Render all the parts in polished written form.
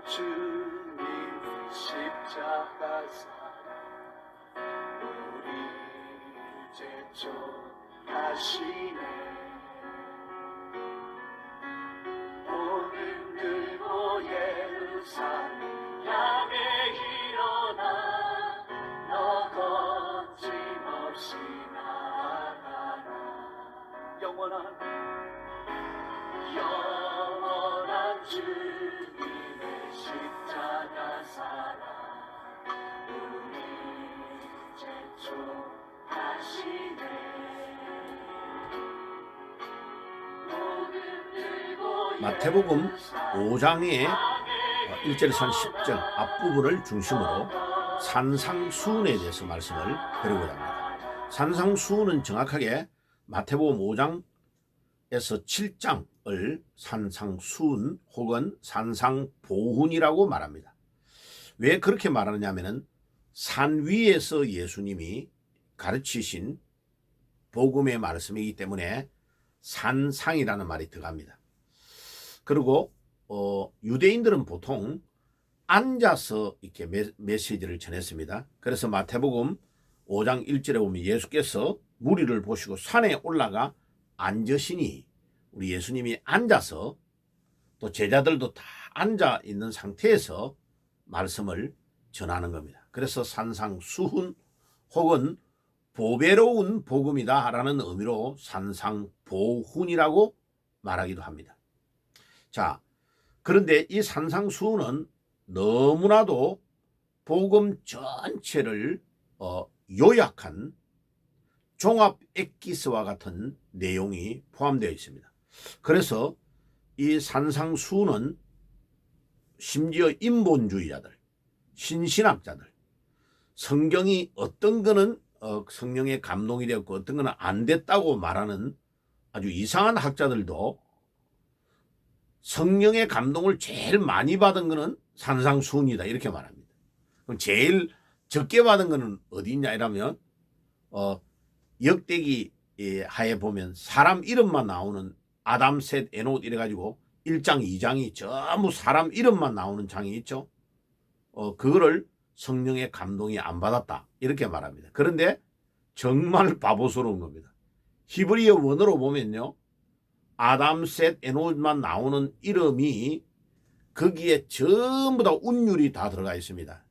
주님의 십자가 사랑 우리 제촉하시네. 복음 들고 예루살렘 향해 일어나 너 거침없이 나아가라. 영원한 주님의 십자가 사랑 우리 제촉하시네. 마태복음 5장의 1절에서 10절 앞부분을 중심으로 산상수훈에 대해서 말씀을 드리고자 합니다. 산상수훈은 정확하게 마태복음 5장에서 7장을 산상수훈 혹은 산상보훈이라고 말합니다. 왜 그렇게 말하느냐면은 산 위에서 예수님이 가르치신 복음의 말씀이기 때문에 산상이라는 말이 들어갑니다. 그리고 유대인들은 보통 앉아서 이렇게 메시지를 전했습니다. 그래서 마태복음 5장 1절에 보면 예수께서 무리를 보시고 산에 올라가 앉으시니, 우리 예수님이 앉아서 또 제자들도 다 앉아 있는 상태에서 말씀을 전하는 겁니다. 그래서 산상수훈 혹은 보배로운 복음이다 라는 의미로 산상보훈이라고 말하기도 합니다. 자, 그런데 이 산상수훈은 너무나도 복음 전체를 요약한 종합 엑기스와 같은 내용이 포함되어 있습니다. 그래서 이 산상수훈은 심지어 인본주의자들, 신신학자들, 성경이 어떤 거는 성령의 감동이 되었고 어떤 거는 안 됐다고 말하는 아주 이상한 학자들도 성령의 감동을 제일 많이 받은 거는 산상수훈이다 이렇게 말합니다. 그럼 제일 적게 받은 거는 어디 있냐 이러면 역대기 하에 보면 사람 이름만 나오는 아담, 셋, 에녹 이래가지고 1장, 2장이 전부 사람 이름만 나오는 장이 있죠. 그거를 성령의 감동이 안 받았다 이렇게 말합니다. 그런데 정말 바보스러운 겁니다. 히브리어 원어로 보면요, 아담, 셋, 에녹만 나오는 이름이 거기에 전부 다 운율이 다 들어가 있습니다.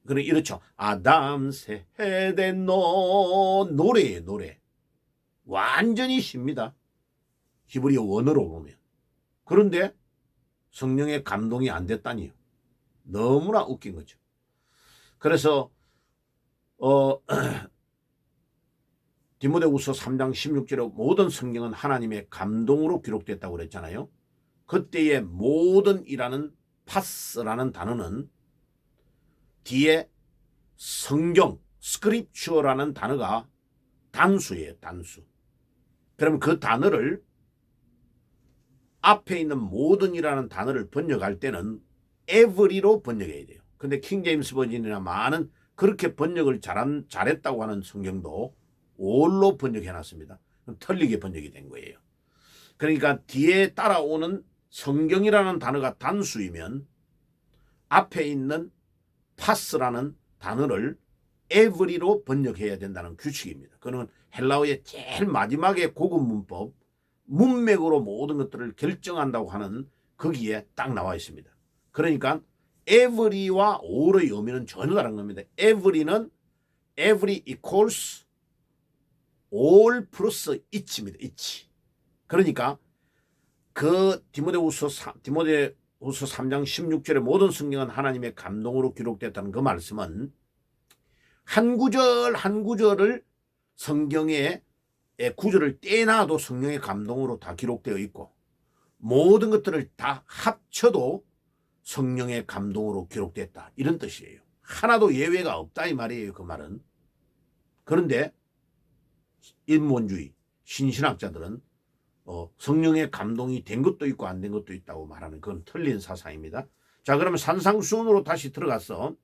그럼 이렇죠. 아담, 셋, 에녹, 노래예요, 노래. 완전히 쉽니다. 히브리어 원어로 보면. 그런데 성령의 감동이 안 됐다니요. 너무나 웃긴 거죠. 그래서 디모데후서 3장 16절에 모든 성경은 하나님의 감동으로 기록됐다고 그랬잖아요. 그때의 모든이라는 파스라는 단어는 뒤에 성경, 스크립처라는 단어가 단수예요, 단수. 그러면 그 단어를 앞에 있는 모든이라는 단어를 번역할 때는 every로 번역해야 돼요. 근데 킹제임스 버전이나 많은 그렇게 번역을 잘했다고 하는 성경도 all로 번역해놨습니다. 틀리게 번역이 된 거예요. 그러니까 뒤에 따라오는 성경이라는 단어가 단수이면 앞에 있는 파스라는 단어를 every로 번역해야 된다는 규칙입니다. 그건 헬라어의 제일 마지막에 고급 문법, 문맥으로 모든 것들을 결정한다고 하는 거기에 딱 나와 있습니다. 그러니까 every와 all의 의미는 전혀 다른 겁니다. every는 every equals all 플러스 each입니다. each. 그러니까 그 디모데후서 3장 16절에 모든 성경은 하나님의 감동으로 기록됐다는 그 말씀은 한 구절 한 구절을 성경의 구절을 떼놔도 성령의 감동으로 다 기록되어 있고 모든 것들을 다 합쳐도 성령의 감동으로 기록됐다 이런 뜻이에요. 하나도 예외가 없다 이 말이에요. 그 말은. 그런데 인본주의 신신학자들은 성령의 감동이 된 것도 있고 안 된 것도 있다고 말하는 그건 틀린 사상입니다. 자, 그러면 산상수훈으로 다시 들어가서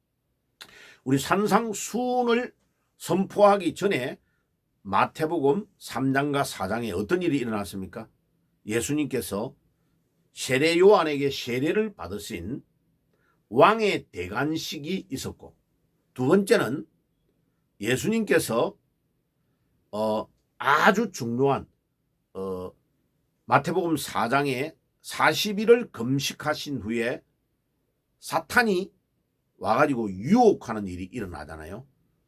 우리 산상수훈을 선포하기 전에 마태복음 3장과 4장에 어떤 일이 일어났습니까? 예수님께서 세례 요한에게 세례를 받으신 왕의 대관식이 있었고, 두 번째는 예수님께서 아주 중요한 마태복음 4장에 40일을 금식하신 후에 사탄이 와가지고 유혹하는 일이 일어나잖아요.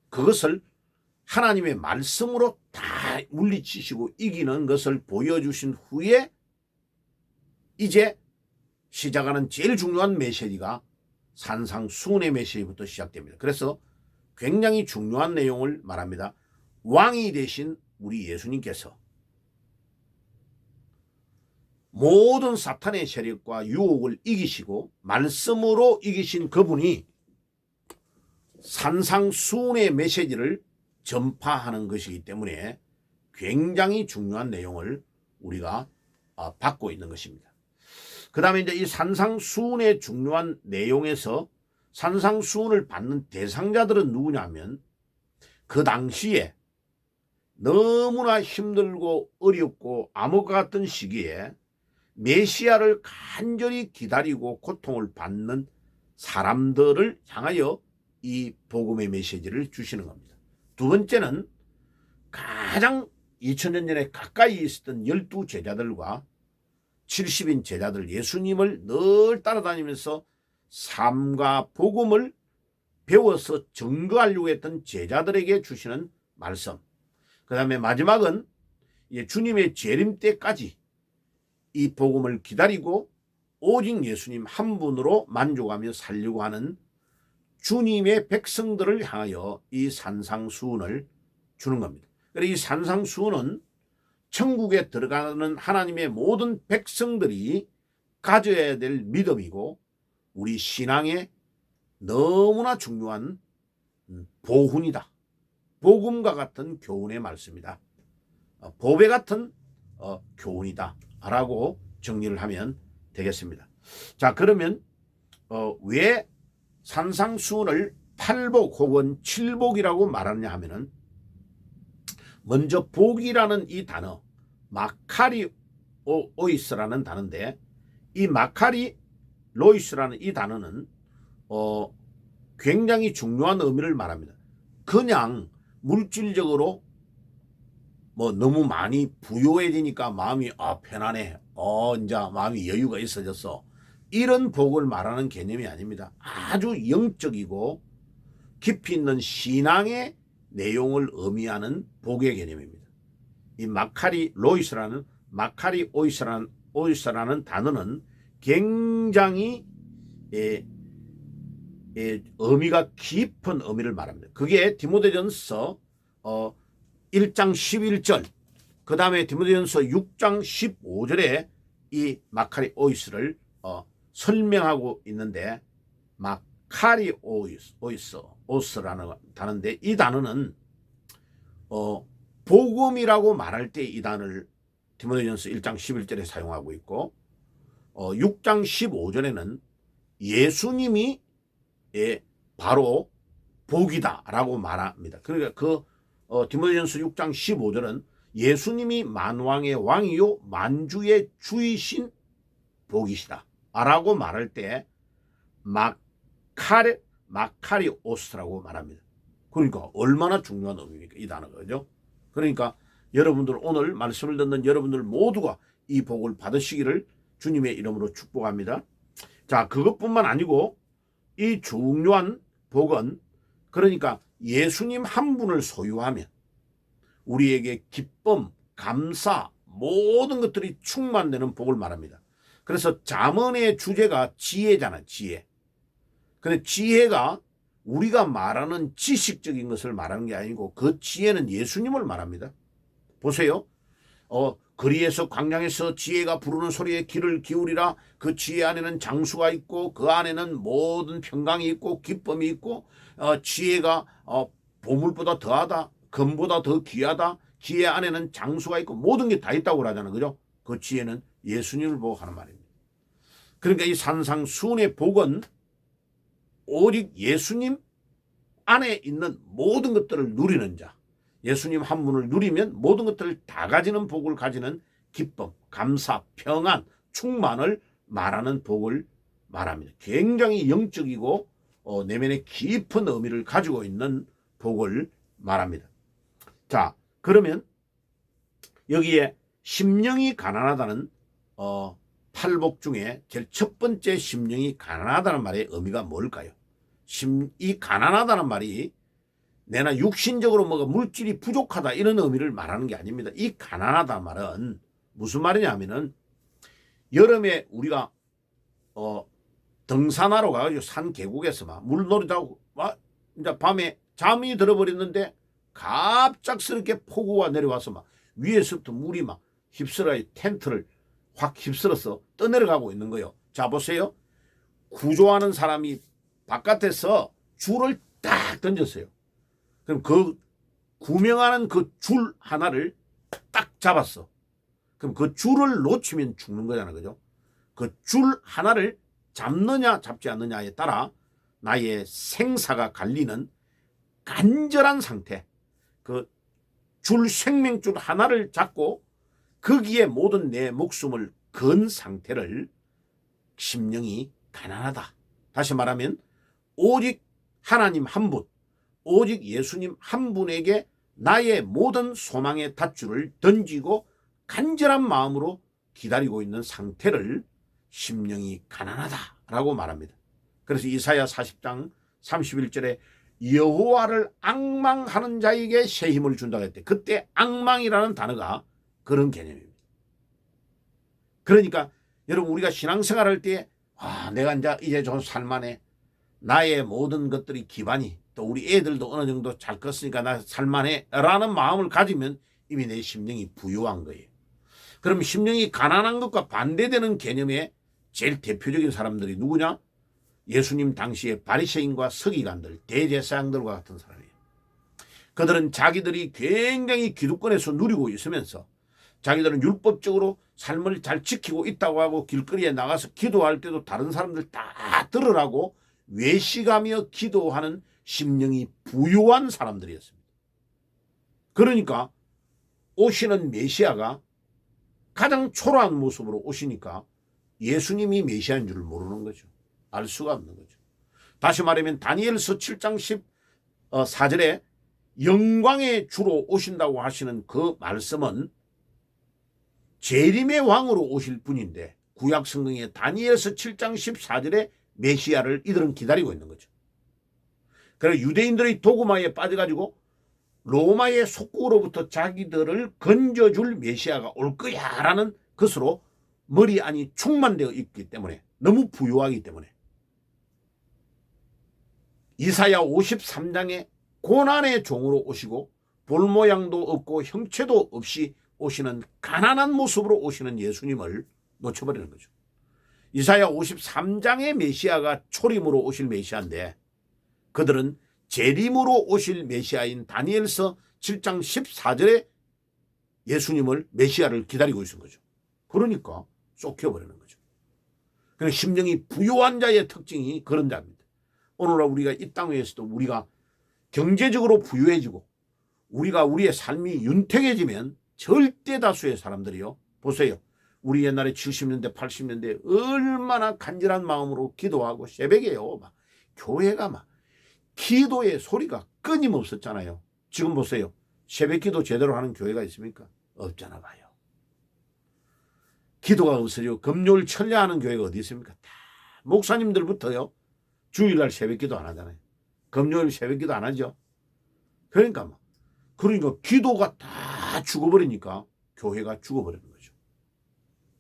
그것을 하나님의 말씀으로 다 물리치시고 이기는 것을 보여주신 후에 이제 시작하는 제일 중요한 메시지가 산상수훈의 메시지부터 시작됩니다. 그래서 굉장히 중요한 내용을 말합니다. 왕이 되신 우리 예수님께서 모든 사탄의 세력과 유혹을 이기시고 말씀으로 이기신 그분이 산상수훈의 메시지를 전파하는 것이기 때문에 굉장히 중요한 내용을 우리가 받고 있는 것입니다. 그 다음에 이제 이 산상수훈의 중요한 내용에서 산상수훈을 받는 대상자들은 누구냐면 그 당시에 너무나 힘들고 어렵고 암흑과 같은 시기에 메시아를 간절히 기다리고 고통을 받는 사람들을 향하여 이 복음의 메시지를 주시는 겁니다. 두 번째는 가장 2000년 전에 가까이 있었던 12 제자들과 70인 제자들, 예수님을 늘 따라다니면서 삶과 복음을 배워서 증거하려고 했던 제자들에게 주시는 말씀. 그 다음에 마지막은 주님의 재림 때까지 이 복음을 기다리고 오직 예수님 한 분으로 만족하며 살려고 하는 주님의 백성들을 향하여 이 산상수훈을 주는 겁니다. 그래서 이 산상수훈은 천국에 들어가는 하나님의 모든 백성들이 가져야 될 믿음이고 우리 신앙에 너무나 중요한 보훈이다. 복음과 같은 교훈의 말씀이다. 보배 같은 교훈이다 라고 정리를 하면 되겠습니다. 자, 그러면 왜 산상수훈을 8복 혹은 7복이라고 말하느냐 하면은 먼저 복이라는 이 단어 마카리오이스라는 단어인데 이 마카리로이스라는 이 단어는 굉장히 중요한 의미를 말합니다. 그냥 물질적으로 너무 많이 부유해지니까 마음이 편하네. 이제 마음이 여유가 있어졌어. 이런 복을 말하는 개념이 아닙니다. 아주 영적이고 깊이 있는 신앙의 내용을 의미하는 복의 개념입니다. 이 마카리오이스라는 단어는 굉장히 의미가 깊은 의미를 말합니다. 그게 디모데전서 1장 11절, 그 다음에 디모데전서 6장 15절에 이 마카리오이스를 설명하고 있는데 마카리오스라는 단어인데 이 단어는 복음이라고 말할 때 이 단어를 디모데전서 1장 11절에 사용하고 있고 6장 15절에는 예수님이 바로 복이다라고 말합니다. 그러니까 디모데전서 6장 15절은 예수님이 만왕의 왕이요 만주의 주이신 복이시다 라고 말할 때 마카리오스라고 말합니다. 그러니까 얼마나 중요한 의미입니까 이 단어가. 그죠? 그러니까 여러분들 오늘 말씀을 듣는 여러분들 모두가 이 복을 받으시기를 주님의 이름으로 축복합니다. 자, 그것뿐만 아니고 이 중요한 복은 그러니까 예수님 한 분을 소유하면 우리에게 기쁨, 감사 모든 것들이 충만되는 복을 말합니다. 그래서 잠언의 주제가 지혜잖아, 지혜. 근데 지혜가 우리가 말하는 지식적인 것을 말하는 게 아니고 그 지혜는 예수님을 말합니다. 보세요. 거리에서 광야에서 지혜가 부르는 소리에 귀를 기울이라. 그 지혜 안에는 장수가 있고 그 안에는 모든 평강이 있고 기쁨이 있고 지혜가 보물보다 더하다. 금보다 더 귀하다. 지혜 안에는 장수가 있고 모든 게 다 있다고 그러잖아요. 그죠? 그 지혜는 예수님을 보고 하는 말입니다. 그러니까 이 산상수훈의 복은 오직 예수님 안에 있는 모든 것들을 누리는 자, 예수님 한 분을 누리면 모든 것들을 다 가지는 복을 가지는 기쁨, 감사, 평안, 충만을 말하는 복을 말합니다. 굉장히 영적이고 내면에 깊은 의미를 가지고 있는 복을 말합니다. 자, 그러면 여기에 심령이 가난하다는 팔복 중에 제일 첫 번째 심령이 가난하다는 말의 의미가 뭘까요? 이 가난하다는 말이 내나 육신적으로 뭐가 물질이 부족하다 이런 의미를 말하는 게 아닙니다. 이 가난하다 말은 무슨 말이냐면은 여름에 우리가 등산하러 가가지고 산 계곡에서 막 물놀이 하고 막 이제 밤에 잠이 들어버렸는데 갑작스럽게 폭우가 내려와서 막 위에서부터 물이 막 휩쓸어 텐트를 확 휩쓸어서 떠내려가고 있는 거예요. 자, 보세요. 구조하는 사람이 바깥에서 줄을 딱 던졌어요. 그럼 그 구명하는 그 줄 하나를 딱 잡았어. 그럼 그 줄을 놓치면 죽는 거잖아, 그죠? 그 줄 하나를 잡느냐 잡지 않느냐에 따라 나의 생사가 갈리는 간절한 상태, 그 줄 생명줄 하나를 잡고 거기에 모든 내 목숨을 건 상태를 심령이 가난하다. 다시 말하면 오직 하나님 한 분, 오직 예수님 한 분에게 나의 모든 소망의 닷줄을 던지고 간절한 마음으로 기다리고 있는 상태를 심령이 가난하다라고 말합니다. 그래서 이사야 40장 31절에 여호와를 앙망하는 자에게 새 힘을 준다고 했대. 그때 앙망이라는 단어가 그런 개념입니다. 그러니까 여러분 우리가 신앙생활할 때 내가 이제 좀 살만해. 나의 모든 것들이 기반이 또 우리 애들도 어느 정도 잘 컸으니까 나 살만해 라는 마음을 가지면 이미 내 심령이 부유한 거예요. 그럼 심령이 가난한 것과 반대되는 개념의 제일 대표적인 사람들이 누구냐? 예수님 당시의 바리새인과 서기관들, 대제사장들과 같은 사람이에요. 그들은 자기들이 굉장히 기득권에서 누리고 있으면서 자기들은 율법적으로 삶을 잘 지키고 있다고 하고 길거리에 나가서 기도할 때도 다른 사람들 다 들으라고 외식하며 기도하는 심령이 부유한 사람들이었습니다. 그러니까 오시는 메시아가 가장 초라한 모습으로 오시니까 예수님이 메시아인 줄 모르는 거죠. 알 수가 없는 거죠. 다시 말하면 다니엘서 7장 14절에 영광의 주로 오신다고 하시는 그 말씀은 재림의 왕으로 오실 분인데 구약 성경의 다니엘서 7장 14절에 메시아를 이들은 기다리고 있는 거죠. 그래서 유대인들의 도구마에 빠져가지고 로마의 속국으로부터 자기들을 건져줄 메시아가 올 거야라는 것으로 머리 안이 충만되어 있기 때문에 너무 부유하기 때문에 이사야 53장에 고난의 종으로 오시고 볼 모양도 없고 형체도 없이 오시는 가난한 모습으로 오시는 예수님을 놓쳐버리는 거죠. 이사야 53장의 메시아가 초림으로 오실 메시아인데 그들은 재림으로 오실 메시아인 다니엘서 7장 14절에 예수님을 메시아를 기다리고 있는 거죠. 그러니까 쫓겨버리는 거죠. 그러니까 심령이 부유한 자의 특징이 그런 자입니다. 오늘날 우리가 이 땅에서도 우리가 경제적으로 부유해지고 우리가 우리의 삶이 윤택해지면 절대 다수의 사람들이요. 보세요. 우리 옛날에 70년대 80년대 얼마나 간절한 마음으로 기도하고 새벽에요. 막 교회가 막 기도의 소리가 끊임없었잖아요. 지금 보세요. 새벽 기도 제대로 하는 교회가 있습니까? 없잖아 봐요. 기도가 없어요. 금요일 철야하는 교회가 어디 있습니까? 다 목사님들부터요. 주일날 새벽 기도 안 하잖아요. 금요일 새벽 기도 안 하죠. 그러니까 기도가 다 죽어버리니까 교회가 죽어버리는 거죠.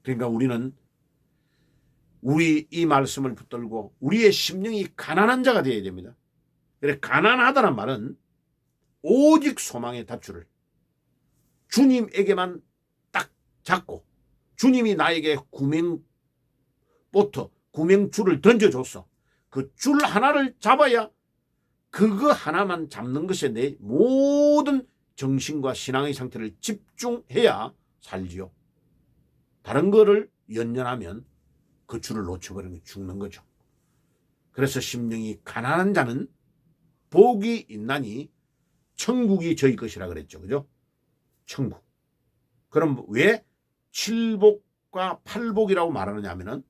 그러니까 우리는 우리 이 말씀을 붙들고 우리의 심령이 가난한 자가 되어야 됩니다. 그래 가난하다는 말은 오직 소망의 닷줄을 주님에게만 딱 잡고 주님이 나에게 구명줄을 던져줬어. 그 줄 하나를 잡아야 그거 하나만 잡는 것에 내 모든 정신과 신앙의 상태를 집중해야 살지요. 다른 거를 연연하면 그 줄을 놓쳐버리면 죽는 거죠. 그래서 심령이 가난한 자는 복이 있나니 천국이 저희 것이라 그랬죠. 그죠? 천국. 그럼 왜 7복과 8복이라고 말하느냐 하면은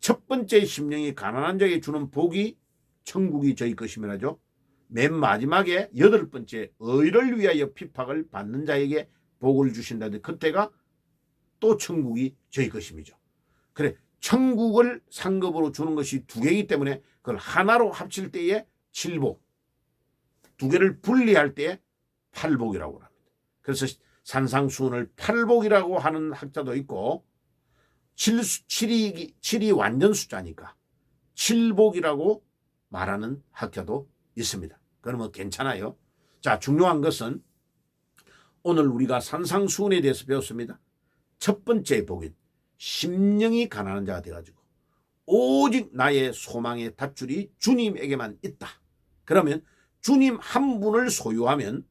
첫 번째 심령이 가난한 자에게 주는 복이 천국이 저희 것이면하죠. 맨 마지막에 여덟 번째 의를 위하여 핍박을 받는 자에게 복을 주신다는데 그때가 또 천국이 저희 것임이죠. 그래 천국을 상급으로 주는 것이 두 개이기 때문에 그걸 하나로 합칠 때에 칠복, 두 개를 분리할 때에 팔복이라고 합니다. 그래서 산상수훈을 팔복이라고 하는 학자도 있고 7이 완전 숫자니까 칠복이라고 말하는 학자도 있습니다. 그러면 괜찮아요. 자, 중요한 것은 오늘 우리가 산상수훈에 대해서 배웠습니다. 첫 번째 복인 심령이 가난한 자가 되어가지고 오직 나의 소망의 닷줄이 주님에게만 있다. 그러면 주님 한 분을 소유하면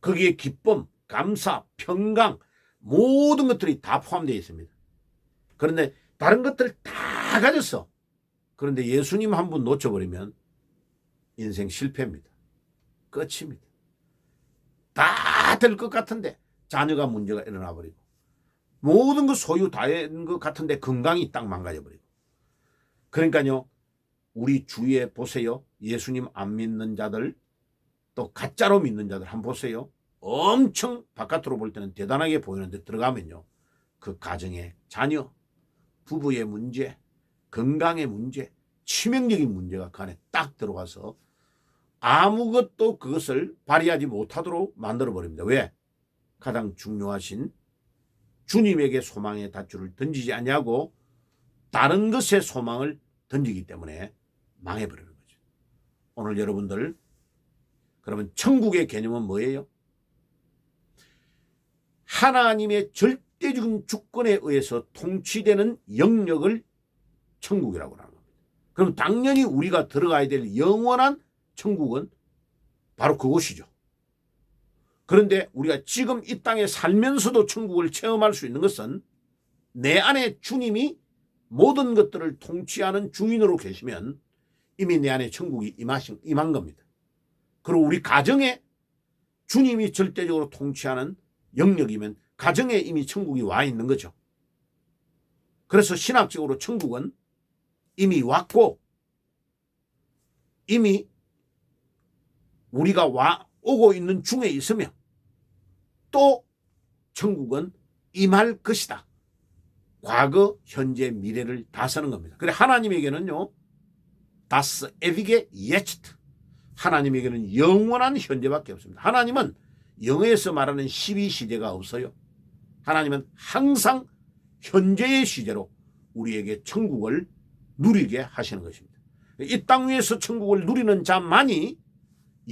거기에 기쁨, 감사, 평강 모든 것들이 다 포함되어 있습니다. 그런데 다른 것들 다 가졌어. 그런데 예수님 한 분 놓쳐버리면 인생 실패입니다. 끝입니다. 다 될 것 같은데 자녀가 문제가 일어나 버리고 모든 것 소유 다 된 것 같은데 건강이 딱 망가져 버리고. 그러니까요 우리 주위에 보세요. 예수님 안 믿는 자들 또 가짜로 믿는 자들 한번 보세요. 엄청 바깥으로 볼 때는 대단하게 보이는데 들어가면요 그 가정의 자녀, 부부의 문제, 건강의 문제, 치명적인 문제가 그 안에 딱 들어가서 아무것도 그것을 발휘하지 못하도록 만들어버립니다. 왜? 가장 중요하신 주님에게 소망의 닷줄을 던지지 않냐고 다른 것에 소망을 던지기 때문에 망해버리는 거죠. 오늘 여러분들 그러면 천국의 개념은 뭐예요? 하나님의 절대적인 주권에 의해서 통치되는 영역을 천국이라고 하는 겁니다. 그럼 당연히 우리가 들어가야 될 영원한 천국은 바로 그곳이죠. 그런데 우리가 지금 이 땅에 살면서도 천국을 체험할 수 있는 것은 내 안에 주님이 모든 것들을 통치하는 주인으로 계시면 이미 내 안에 천국이 임한 겁니다. 그리고 우리 가정에 주님이 절대적으로 통치하는 영역이면 가정에 이미 천국이 와 있는 거죠. 그래서 신학적으로 천국은 이미 왔고 이미 우리가 오고 있는 중에 있으며 또 천국은 임할 것이다. 과거, 현재, 미래를 다 쓰는 겁니다. 그래 하나님에게는요. Das ewige Jetzt. 하나님에게는 영원한 현재밖에 없습니다. 하나님은 영어에서 말하는 12시대가 없어요. 하나님은 항상 현재의 시제로 우리에게 천국을 누리게 하시는 것입니다. 이 땅 위에서 천국을 누리는 자만이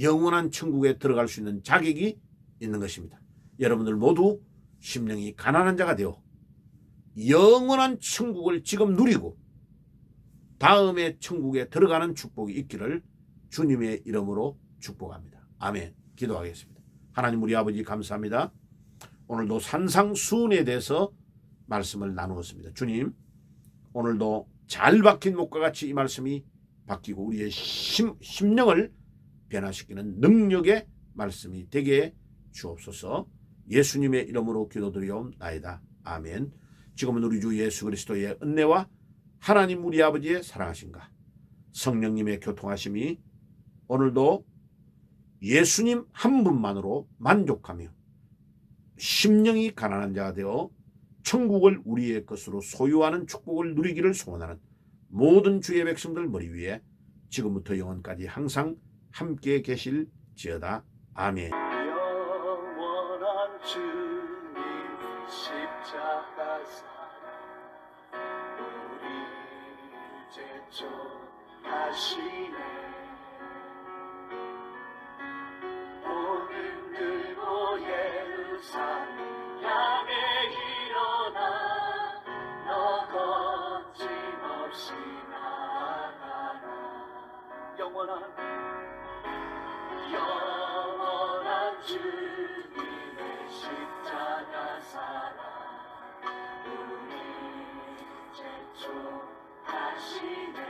영원한 천국에 들어갈 수 있는 자격이 있는 것입니다. 여러분들 모두 심령이 가난한 자가 되어 영원한 천국을 지금 누리고 다음에 천국에 들어가는 축복이 있기를 주님의 이름으로 축복합니다. 아멘. 기도하겠습니다. 하나님 우리 아버지 감사합니다. 오늘도 산상수훈에 대해서 말씀을 나누었습니다. 주님 오늘도 잘 박힌 목과 같이 이 말씀이 바뀌고 우리의 심령을 변화시키는 능력의 말씀이 되게 주옵소서. 예수님의 이름으로 기도드리옵나이다. 아멘. 지금은 우리 주 예수 그리스도의 은혜와 하나님 우리 아버지의 사랑하심과 성령님의 교통하심이 오늘도 예수님 한 분만으로 만족하며 심령이 가난한 자가 되어 천국을 우리의 것으로 소유하는 축복을 누리기를 소원하는 모든 주의 백성들 머리 위에 지금부터 영원까지 항상 함께 계실지어다. 아멘. 영원한 주님 십자가 사랑 우리 제초하시네. 복음 들고 예루살렘 향해 일어나 너 거침없이 나아가라. 영원한 주님의 십자가 사랑 우리 제초하시네.